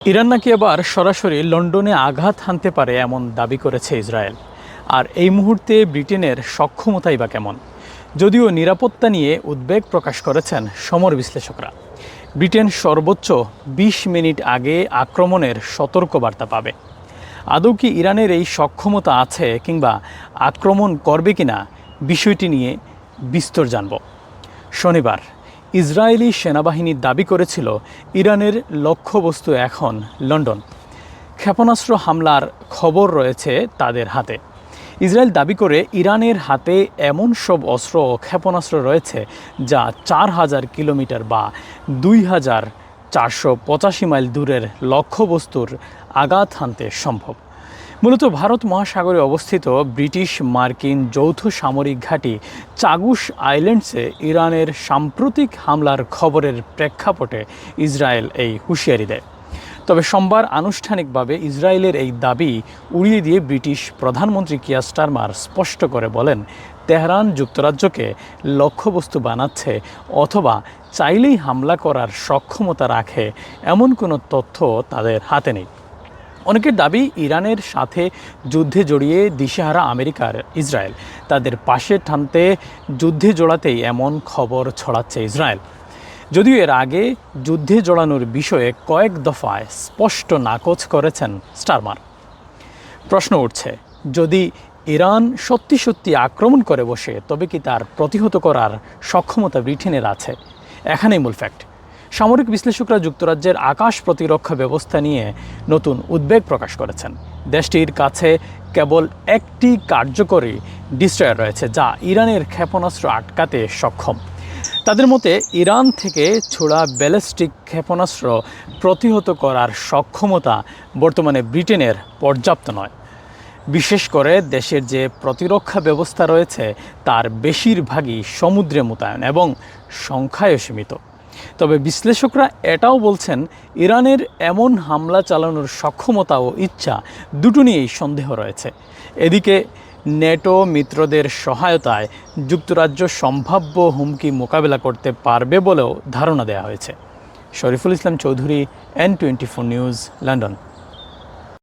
Iran নাকি এবার সরাসরি লন্ডনে আঘাত হানতে পারে এমন দাবি করেছে ইসরায়েল। আর এই মুহূর্তে ব্রিটেনের সক্ষমতাই বা কেমন? যদিও নিরাপত্তা নিয়ে উদ্বেগ প্রকাশ করেছেন সমর বিশ্লেষকরা। ব্রিটেন সর্বোচ্চ ২০ মিনিট আগে আক্রমণের সতর্কবার্তা পাবে। আদৌ কি ইরানের এই সক্ষমতা আছে, কিংবা আক্রমণ করবে কিনা, বিষয়টি নিয়ে বিস্তর জানব। শনিবার ইসরায়েলি সেনাবাহিনী দাবি করেছিল ইরানের লক্ষ্যবস্তু এখন লন্ডন। ক্ষেপণাস্ত্র হামলার খবর রয়েছে তাদের হাতে। ইসরায়েল দাবি করে ইরানের হাতে এমন সব অস্ত্র ও ক্ষেপণাস্ত্র রয়েছে যা ৪,০০০ কিলোমিটার বা ২,৪৮৫ মাইল দূরের লক্ষ্যবস্তুর আঘাত হানতে সম্ভব। মূলত ভারত মহাসাগরে অবস্থিত ব্রিটিশ মার্কিন যৌথ সামরিক ঘাঁটি চাগুশ আইল্যান্ডসে ইরানের সাম্প্রতিক হামলার খবরের প্রেক্ষাপটে ইসরায়েল এই হুঁশিয়ারি দেয়। তবে সোমবার আনুষ্ঠানিকভাবে ইসরায়েলের এই দাবি উড়িয়ে দিয়ে ব্রিটিশ প্রধানমন্ত্রী কিয়ার স্টারমার স্পষ্ট করে বলেন, তেহরান যুক্তরাজ্যকে লক্ষ্যবস্তু বানাচ্ছে অথবা চাইলেই হামলা করার সক্ষমতা রাখে এমন কোনো তথ্য তাদের হাতে নেই। অনেকের দাবি, ইরানের সাথে যুদ্ধে জড়িয়ে দিশেহারা আমেরিকার ইসরায়েল তাদের পাশে টানতে যুদ্ধে জড়াতেই এমন খবর ছড়াচ্ছে ইসরায়েল। যদিও এর আগে যুদ্ধে জড়ানোর বিষয়ে কয়েক দফায় স্পষ্ট নাকচ করেছেন স্টারমার। প্রশ্ন উঠছে, যদি ইরান সত্যি সত্যি আক্রমণ করে বসে, তবে কি তার প্রতিহত করার সক্ষমতা ব্রিটেনের আছে? এখানেই মূল ফ্যাক্ট। সামরিক বিশ্লেষকরা যুক্তরাজ্যের আকাশ প্রতিরক্ষা ব্যবস্থা নিয়ে নতুন উদ্বেগ প্রকাশ করেছেন। দেশটির কাছে কেবল একটি কার্যকরী ডিস্ট্রয়ার রয়েছে যা ইরানের ক্ষেপণাস্ত্র আটকাতে সক্ষম। তাদের মতে, ইরান থেকে ছোড়া ব্যালিস্টিক ক্ষেপণাস্ত্র প্রতিহত করার সক্ষমতা বর্তমানে ব্রিটেনের পর্যাপ্ত নয়। বিশেষ করে দেশের যে প্রতিরক্ষা ব্যবস্থা রয়েছে তার বেশিরভাগই সমুদ্রে মোতায়েন এবং সংখ্যায় সীমিত। তবে বিশ্লেষকরা এটাও বলছেন, ইরানের এমন হামলা চালানোর সক্ষমতা ও ইচ্ছা দুটো নিয়েই সন্দেহ রয়েছে। এদিকে ন্যাটো মিত্রদের সহায়তায় যুক্তরাজ্য সম্ভাব্য হুমকি মোকাবেলা করতে পারবে বলেও ধারণা দেওয়া হয়েছে। Shariful Islam Chowdhury, N24 news, London.